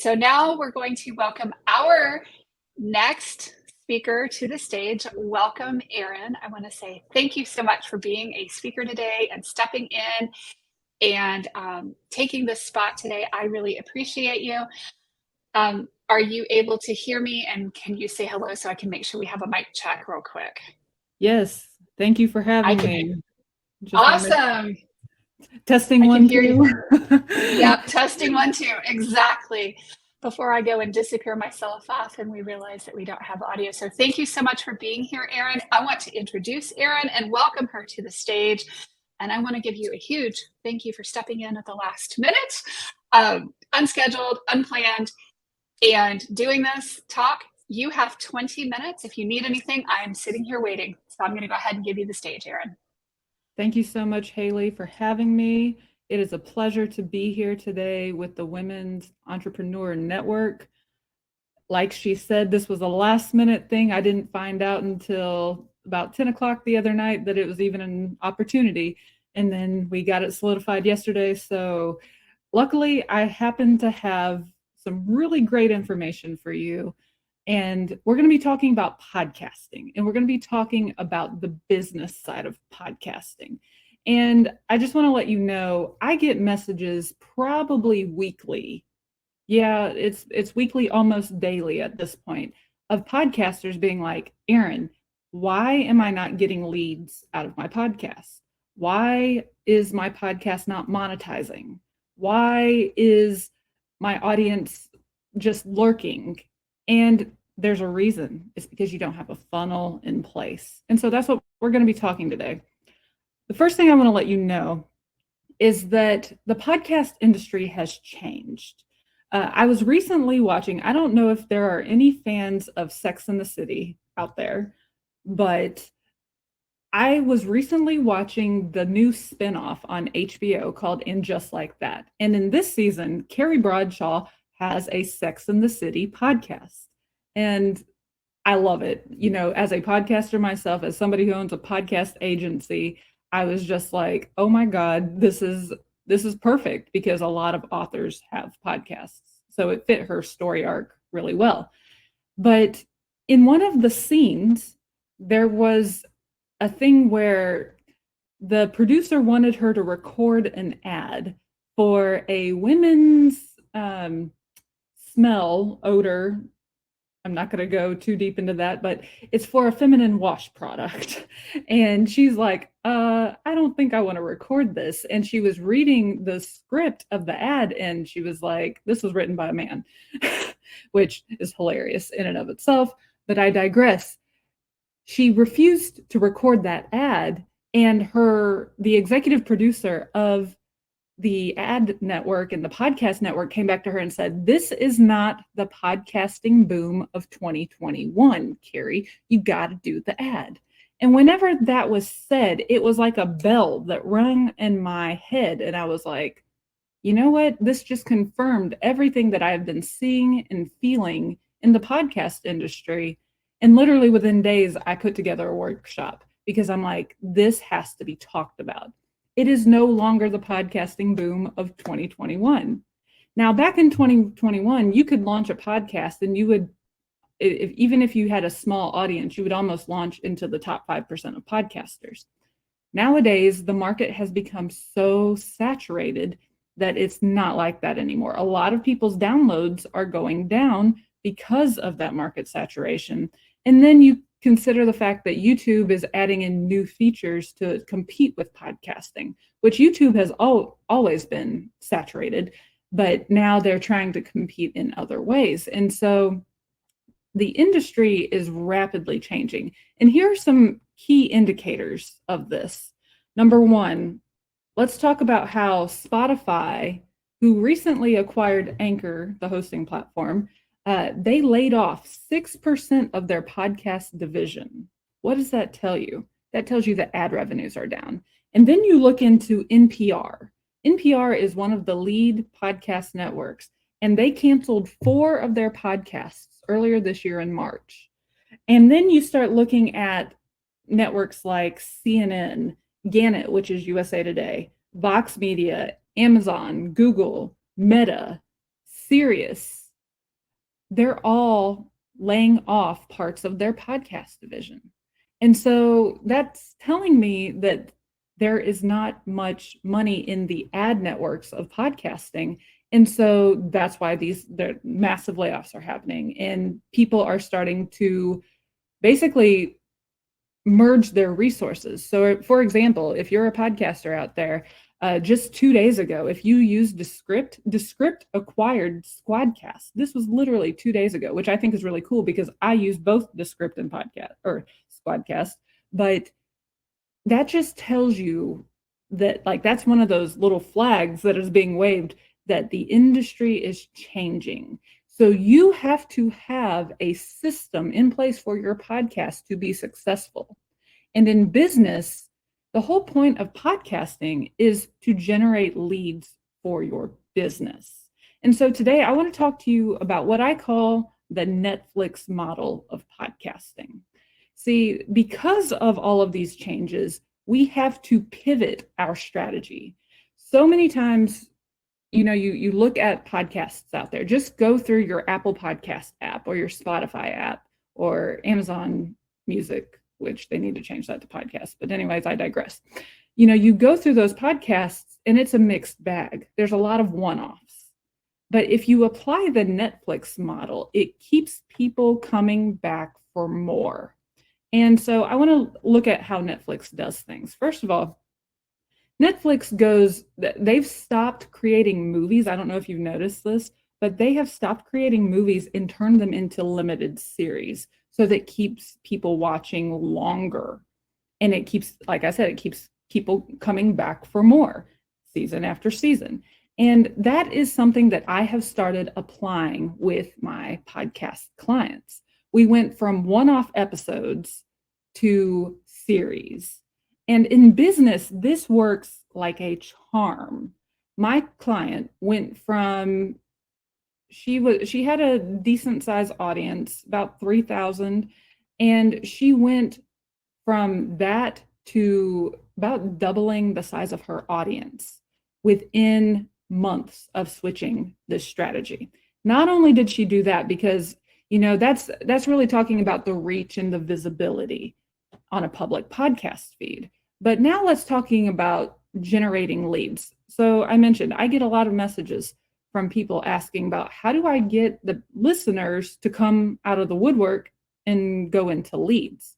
So now we're going to welcome our next speaker to the stage. Welcome, Erin. I want to say thank you so much for being a speaker today and stepping in and taking this spot today. I really appreciate you. Are you able to hear me, and can you say hello so I can make sure we have a mic check real quick? Yes, thank you for I having can. me. Just want to Awesome. testing I can one, hear you. two. Yep, testing 1, 2, exactly. Before I go and disappear myself off and we realize that we don't have audio. So thank you so much for being here, Erin. I want to introduce Erin and welcome her to the stage. And I want to give you a huge thank you for stepping in at the last minute, unscheduled, unplanned, and doing this talk. You have 20 minutes. If you need anything, I'm sitting here waiting. So I'm going to go ahead and give you the stage, Erin. Thank you so much, Haley, for having me. It is a pleasure to be here today with the Women's Entrepreneur Network. Like she said, this was a last minute thing. I didn't find out until about 10 o'clock the other night that it was even an opportunity. And then we got it solidified yesterday. So luckily, I happen to have some really great information for you. And we're going to be talking about podcasting, and we're going to be talking about the business side of podcasting. And I just want to let you know, I get messages probably weekly. Yeah, it's weekly, almost daily at this point, of podcasters being like, Erin, why am I not getting leads out of my podcast? Why is my podcast not monetizing? Why is my audience just lurking? And there's a reason. It's because you don't have a funnel in place. And so that's what we're going to be talking today. The first thing I want to let you know is that the podcast industry has changed. I was recently watching, I don't know if there are any fans of Sex and the City out there, but I was recently watching the new spinoff on HBO called And Just Like That. And in this season, Carrie Bradshaw has a Sex and the City podcast. And I love it. You know, as a podcaster myself, as somebody who owns a podcast agency, I was just like, oh my God, this is perfect, because a lot of authors have podcasts. So it fit her story arc really well. But in one of the scenes, there was a thing where the producer wanted her to record an ad for a women's smell odor. I'm not going to go too deep into that, but it's for a feminine wash product. And she's like, I don't think I want to record this. And she was reading the script of the ad, and she was like, this was written by a man, which is hilarious in and of itself. But I digress. She refused to record that ad, and the executive producer of the ad network and the podcast network came back to her and said, this is not the podcasting boom of 2021, Carrie. You got to do the ad. And whenever that was said, it was like a bell that rang in my head. And I was like, you know what? This just confirmed everything that I've been seeing and feeling in the podcast industry. And literally within days, I put together a workshop, because I'm like, this has to be talked about. It is no longer the podcasting boom of 2021. Now, back in 2021, you could launch a podcast and you would, even if you had a small audience, you would almost launch into the top 5% of podcasters. Nowadays, the market has become so saturated that it's not like that anymore. A lot of people's downloads are going down because of that market saturation. And then you consider the fact that YouTube is adding in new features to compete with podcasting, which YouTube has always been saturated, but now they're trying to compete in other ways. And so the industry is rapidly changing. And here are some key indicators of this. Number one, let's talk about how Spotify, who recently acquired Anchor, the hosting platform, they laid off 6% of their podcast division. What does that tell you? That tells you that ad revenues are down. And then you look into NPR. NPR is one of the lead podcast networks, and they canceled 4 of their podcasts earlier this year in March. And then you start looking at networks like CNN, Gannett, which is USA Today, Vox Media, Amazon, Google, Meta, Sirius, they're all laying off parts of their podcast division. And so that's telling me that there is not much money in the ad networks of podcasting. And so that's why the massive layoffs are happening. And people are starting to basically merge their resources. So, for example, if you're a podcaster out there, just 2 days ago, if you use Descript acquired Squadcast. This was literally 2 days ago, which I think is really cool because I use both Descript and podcast or Squadcast. But that just tells you that, like, that's one of those little flags that is being waved that the industry is changing. So you have to have a system in place for your podcast to be successful. And in business, the whole point of podcasting is to generate leads for your business. And so today I want to talk to you about what I call the Netflix model of podcasting. See, because of all of these changes, we have to pivot our strategy. So many times, you look at podcasts out there, just go through your Apple Podcast app or your Spotify app or Amazon Music, which they need to change that to podcast. But anyways, I digress. You go through those podcasts and it's a mixed bag. There's a lot of one-offs. But if you apply the Netflix model, it keeps people coming back for more. And so I want to look at how Netflix does things. First of all, they've stopped creating movies. I don't know if you've noticed this, but they have stopped creating movies and turned them into limited series. So that keeps people watching longer. And it keeps, like I said, it keeps people coming back for more season after season. And that is something that I have started applying with my podcast clients. We went from one-off episodes to series. And in business, this works like a charm. My client went from she had a decent sized audience, about 3,000, and she went from that to about doubling the size of her audience within months of switching this strategy. Not only did she do that because, that's really talking about the reach and the visibility on a public podcast feed. But now let's talking about generating leads. So I mentioned I get a lot of messages from people asking about how do I get the listeners to come out of the woodwork and go into leads?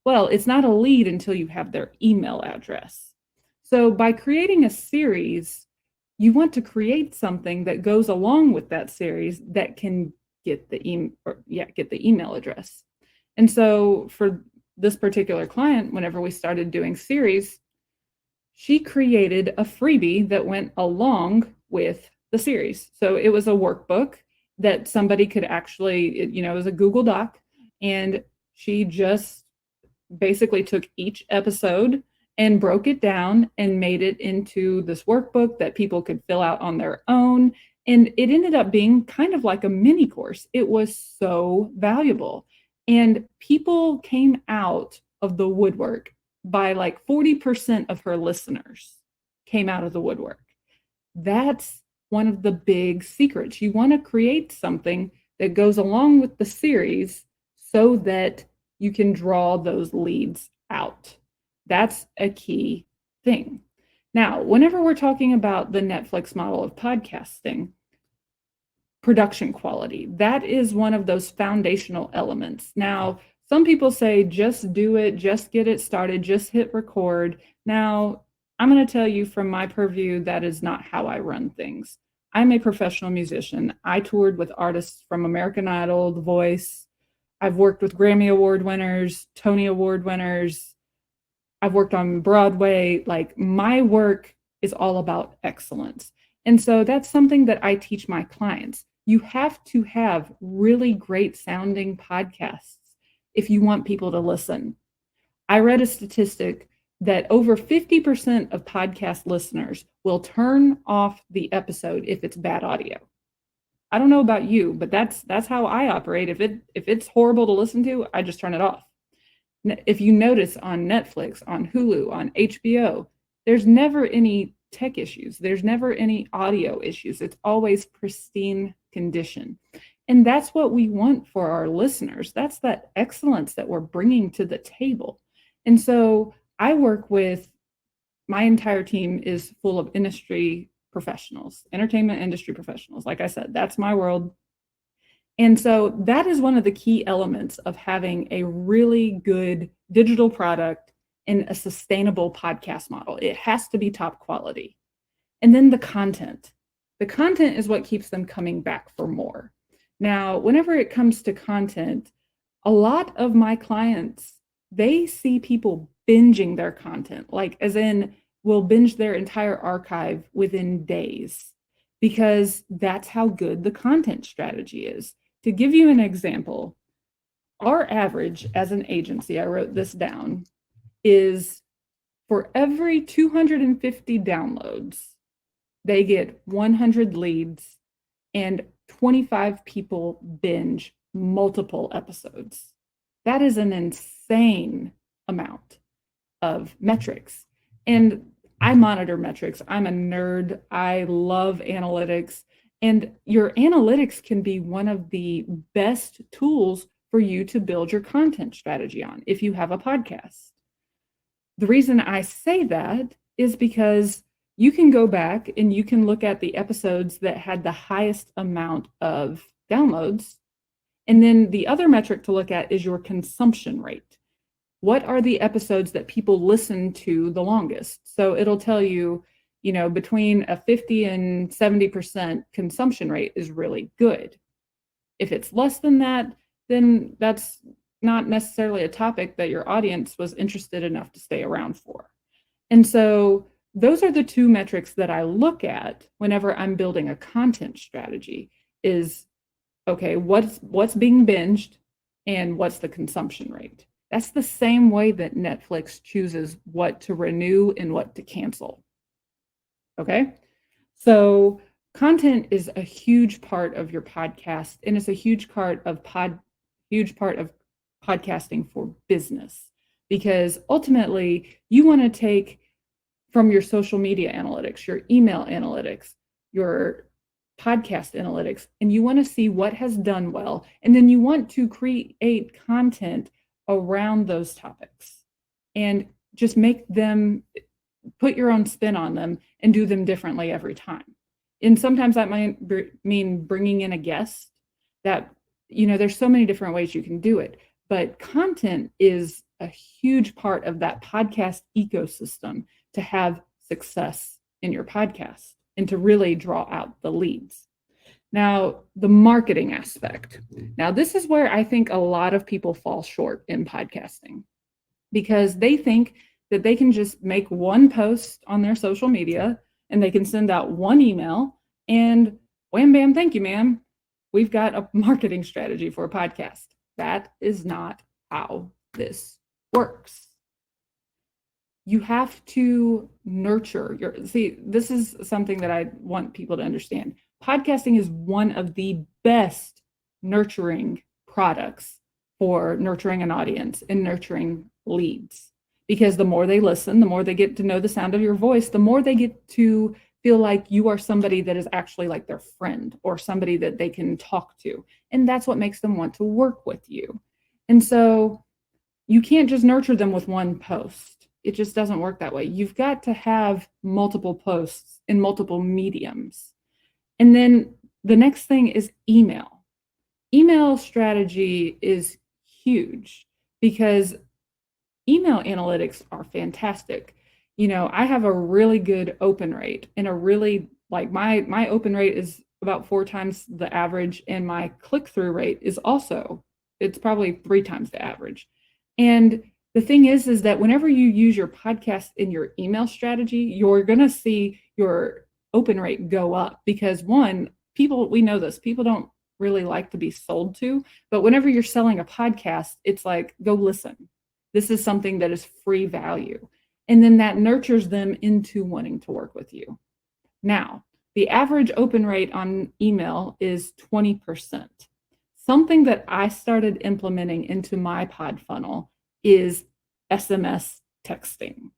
Well, it's not a lead until you have their email address. So by creating a series, you want to create something that goes along with that series that can get the email address. And so for this particular client, whenever we started doing series, she created a freebie that went along with the series. So it was a workbook that somebody could actually, it was a Google Doc, and she just basically took each episode and broke it down and made it into this workbook that people could fill out on their own. And it ended up being kind of like a mini course. It was so valuable. And people came out of the woodwork by like 40% of her listeners came out of the woodwork. That's one of the big secrets. You want to create something that goes along with the series so that you can draw those leads out. That's a key thing. Now, whenever we're talking about the Netflix model of podcasting, production quality, that is one of those foundational elements. Now, some people say, just do it, just get it started, just hit record. Now, I'm going to tell you from my purview, that is not how I run things. I'm a professional musician. I toured with artists from American Idol, The Voice. I've worked with Grammy Award winners, Tony Award winners. I've worked on Broadway. Like, my work is all about excellence. And so that's something that I teach my clients. You have to have really great sounding podcasts if you want people to listen. I read a statistic that over 50% of podcast listeners will turn off the episode if it's bad audio. I don't know about you, but that's how I operate. If it's horrible to listen to, I just turn it off. If you notice on Netflix, on Hulu, on HBO, there's never any tech issues. There's never any audio issues. It's always pristine condition. And that's what we want for our listeners. That's that excellence that we're bringing to the table. And so I work with, my entire team is full of industry professionals, entertainment industry professionals. Like I said, that's my world. And so that is one of the key elements of having a really good digital product and a sustainable podcast model. It has to be top quality. And then the content. The content is what keeps them coming back for more. Now, whenever it comes to content, a lot of my clients, they see people binging their content, like as in will binge their entire archive within days, because that's how good the content strategy is. To give you an example, our average as an agency, I wrote this down, is for every 250 downloads, they get 100 leads and 25 people binge multiple episodes. That is an insane amount of metrics. And I monitor metrics. I'm a nerd. I love analytics. And your analytics can be one of the best tools for you to build your content strategy on if you have a podcast. The reason I say that is because you can go back and you can look at the episodes that had the highest amount of downloads. And then the other metric to look at is your consumption rate. What are the episodes that people listen to the longest? So it'll tell you, between a 50 and 70% consumption rate is really good. If it's less than that, then that's not necessarily a topic that your audience was interested enough to stay around for. And so those are the two metrics that I look at whenever I'm building a content strategy is, okay, what's being binged and what's the consumption rate? That's the same way that Netflix chooses what to renew and what to cancel. Okay? So content is a huge part of your podcast, and it's a huge part of podcasting for business, because ultimately you want to take from your social media analytics, your email analytics, your podcast analytics, and you want to see what has done well. And then you want to create content around those topics and just make them, put your own spin on them and do them differently every time. And sometimes that might mean bringing in a guest. That, there's so many different ways you can do it, but content is a huge part of that podcast ecosystem to have success in your podcast and to really draw out the leads. Now, the marketing aspect. Now, this is where I think a lot of people fall short in podcasting, because they think that they can just make one post on their social media and they can send out one email and wham, bam, thank you, ma'am. We've got a marketing strategy for a podcast. That is not how this works. You have to nurture this is something that I want people to understand. Podcasting is one of the best nurturing products for nurturing an audience and nurturing leads, because the more they listen, the more they get to know the sound of your voice, the more they get to feel like you are somebody that is actually like their friend or somebody that they can talk to. And that's what makes them want to work with you. And so you can't just nurture them with one post. It just doesn't work that way. You've got to have multiple posts in multiple mediums. And then the next thing is email. Email strategy is huge because email analytics are fantastic. I have a really good open rate and my open rate is about 4 times the average, and my click-through rate is it's probably 3 times the average. And the thing is that whenever you use your podcast in your email strategy, you're going to see your open rate go up, because we know this, people don't really like to be sold to, but whenever you're selling a podcast, it's like, go listen. This is something that is free value. And then that nurtures them into wanting to work with you. Now, the average open rate on email is 20%. Something that I started implementing into my pod funnel is SMS texting.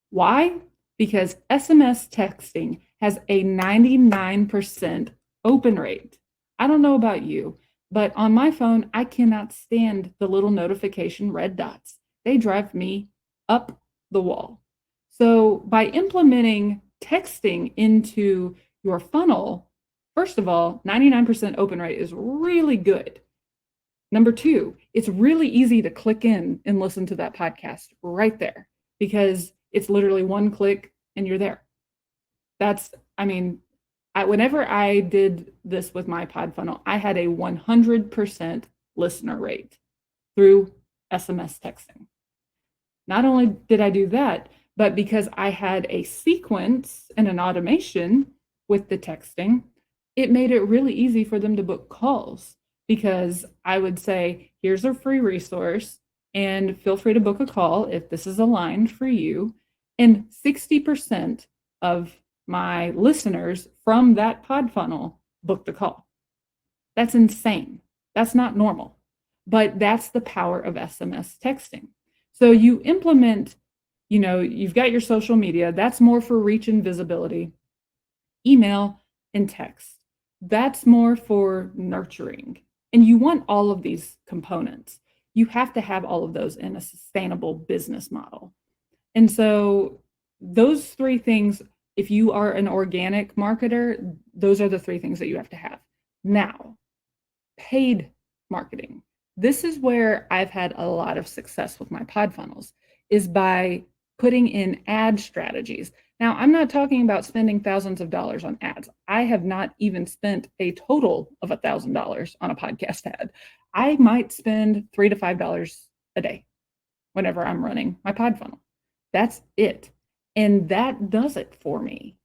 Why? Because SMS texting has a 99% open rate. I don't know about you, But on my phone, I cannot stand the little notification red dots. They drive me up the wall. So by implementing texting into your funnel, first of all, 99% open rate is really good. Number two, it's really easy to click in and listen to that podcast right there because it's literally one click and you're there. That's, I mean, whenever I did this with my pod funnel, I had a 100% listener rate through SMS texting. Not only did I do that, but because I had a sequence and an automation with the texting, it made it really easy for them to book calls because I would say, here's a free resource and feel free to book a call if this is aligned for you. And 60% of my listeners from that pod funnel booked the call. That's insane. That's not normal, but that's the power of SMS texting. So you implement, you've got your social media, that's more for reach and visibility, email and text. That's more for nurturing. And you want all of these components. You have to have all of those in a sustainable business model. And so those three things, if you are an organic marketer, those are the three things that you have to have. Now, paid marketing. This is where I've had a lot of success with my pod funnels, is by putting in ad strategies. Now, I'm not talking about spending thousands of dollars on ads. I have not even spent a total of $1,000 on a podcast ad. I might spend $3 to $5 a day whenever I'm running my pod funnel. That's it. And that does it for me.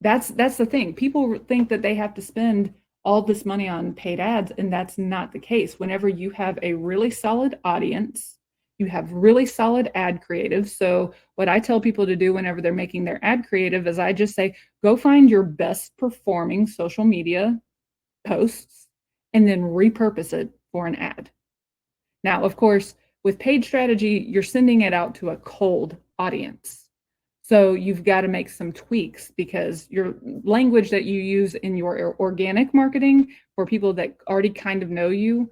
That's the thing. People think that they have to spend all this money on paid ads, and that's not the case. Whenever you have a really solid audience, you have really solid ad creative. So what I tell people to do whenever they're making their ad creative is I just say, go find your best performing social media posts and then repurpose it for an ad. Now, of course, with paid strategy, you're sending it out to a cold audience. So you've got to make some tweaks because your language that you use in your organic marketing for people that already kind of know you,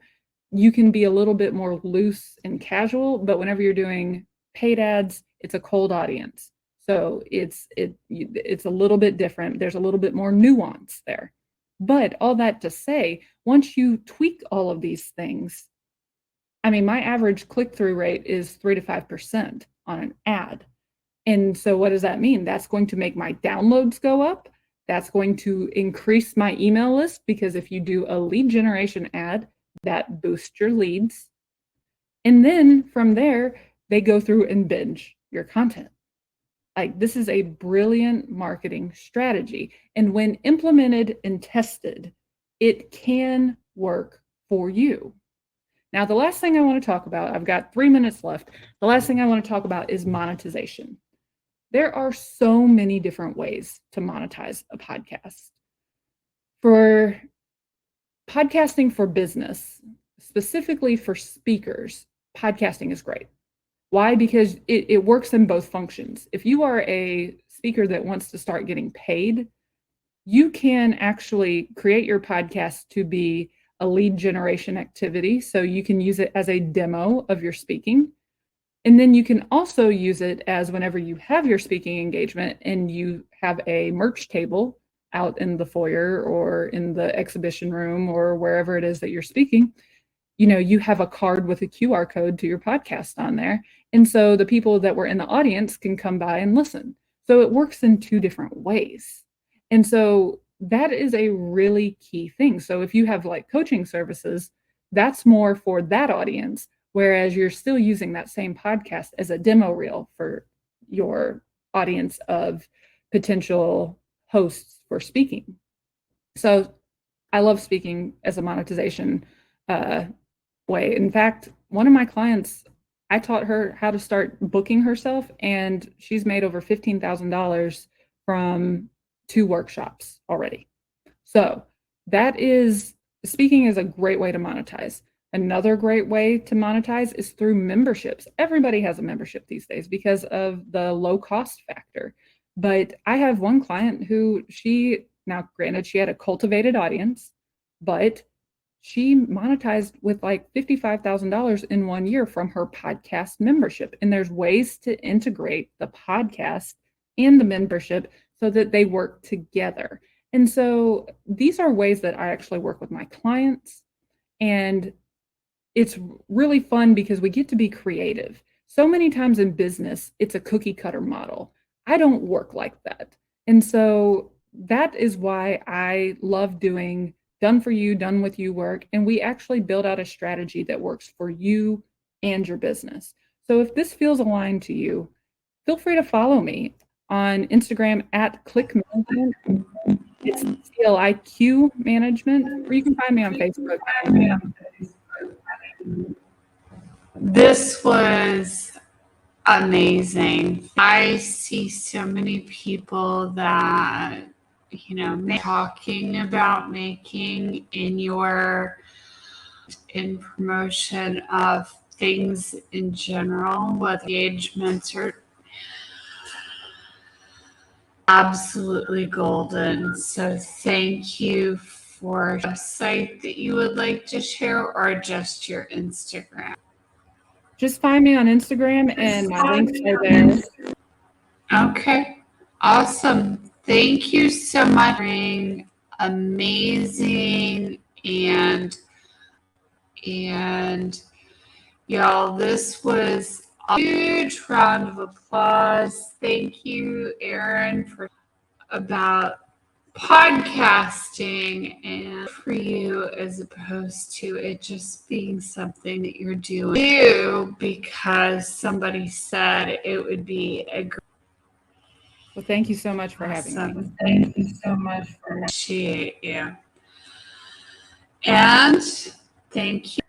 you can be a little bit more loose and casual, but whenever you're doing paid ads, it's a cold audience. So it's a little bit different. There's a little bit more nuance there. But all that to say, once you tweak all of these things, I mean, my average click-through rate is 3 to 5% on an ad. And so what does that mean? That's going to make my downloads go up. That's going to increase my email list because if you do a lead generation ad, that boosts your leads. And then from there, they go through and binge your content. Like, this is a brilliant marketing strategy. And when implemented and tested, it can work for you. Now, the last thing I want to talk about, I've got 3 minutes left. The last thing I want to talk about is monetization. There are so many different ways to monetize a podcast. For podcasting for business, specifically for speakers, podcasting is great. Why? Because it works in both functions. If you are a speaker that wants to start getting paid, you can actually create your podcast to be a lead generation activity. So you can use it as a demo of your speaking. And then you can also use it as whenever you have your speaking engagement and you have a merch table out in the foyer or in the exhibition room or wherever it is that you're speaking, you have a card with a QR code to your podcast on there. And so the people that were in the audience can come by and listen. So it works in two different ways. And so that is a really key thing. So if you have like coaching services, that's more for that audience. Whereas you're still using that same podcast as a demo reel for your audience of potential hosts for speaking. So I love speaking as a monetization way. In fact, one of my clients, I taught her how to start booking herself, and she's made over $15,000 from 2 workshops already. So speaking is a great way to monetize. Another great way to monetize is through memberships. Everybody has a membership these days because of the low cost factor. But I have one client who now granted she had a cultivated audience, but she monetized with like $55,000 in 1 year from her podcast membership. And there's ways to integrate the podcast and the membership so that they work together. And so these are ways that I actually work with my clients. And it's really fun because we get to be creative. So many times in business, it's a cookie cutter model. I don't work like that. And so that is why I love doing done for you, done with you work. And we actually build out a strategy that works for you and your business. So if this feels aligned to you, feel free to follow me on Instagram at Click Management. It's CLIQ Management, or you can find me on Facebook. This was amazing. I see so many people that, talking about making in promotion of things in general, whether engagements are absolutely golden. So thank you for a website that you would like to share, or just your Instagram. Just find me on Instagram and my links are there. Okay, awesome. Thank you so much for being amazing, and y'all, this was a huge round of applause. Thank you, Erin, for about podcasting and for you, as opposed to it just being something that you're doing because somebody said it would be a great. Well, thank you so much for having me. Thank you so much for appreciate you. And thank you.